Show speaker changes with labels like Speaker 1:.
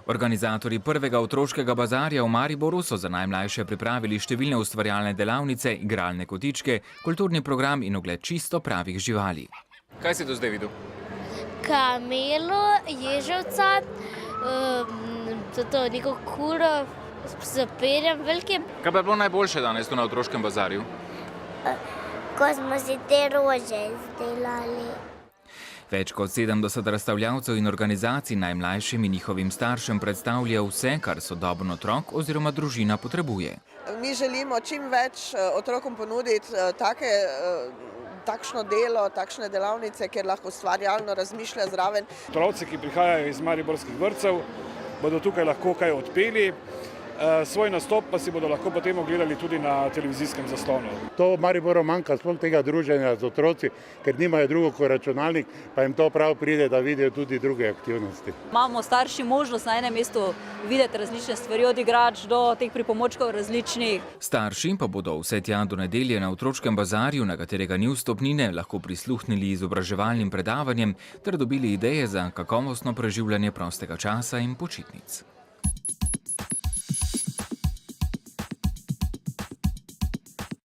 Speaker 1: Organizatorji prvega otroškega bazarja v Mariboru so za najmlajše pripravili številne ustvarjalne delavnice, igralne kotičke, kulturni program in ogled čisto pravih živali. Kaj si do zdaj videl?
Speaker 2: Kamelo, ježevca, neko kuro s perjem velikim.
Speaker 1: Kaj pa je bilo najboljše danes tu na otroškem bazarju?
Speaker 2: Ko smo si te rože izdelali.
Speaker 1: Več kot 70 razstavljavcev in organizacij najmlajšim in njihovim staršem predstavlja vse, kar sodobno otrok oziroma družina potrebuje.
Speaker 3: Mi želimo čim več otrokom ponuditi takšno delo, takšne delavnice, kjer lahko ustvarjalno razmišlja zraven.
Speaker 4: Otroci, ki prihajajo iz mariborskih vrtcev, bodo tukaj lahko kaj odpeli. Svoj nastop pa si bodo lahko potem ogledali tudi na televizijskem zaslonu.
Speaker 5: To v Mariboru manjka sploh tega druženja z otroci, ker nimajo drugo kot računalnik, pa jim to prav pride, da vidijo tudi druge aktivnosti.
Speaker 6: Imamo starši možnost na enem mestu videti različne stvari, od igrač do teh pripomočkov različnih.
Speaker 1: Starši pa bodo vse tja do nedelje na otroškem bazarju, na katerega ni vstopnine, lahko prisluhnili izobraževalnim predavanjem ter dobili ideje za kakovostno preživljanje prostega časa in počitnic.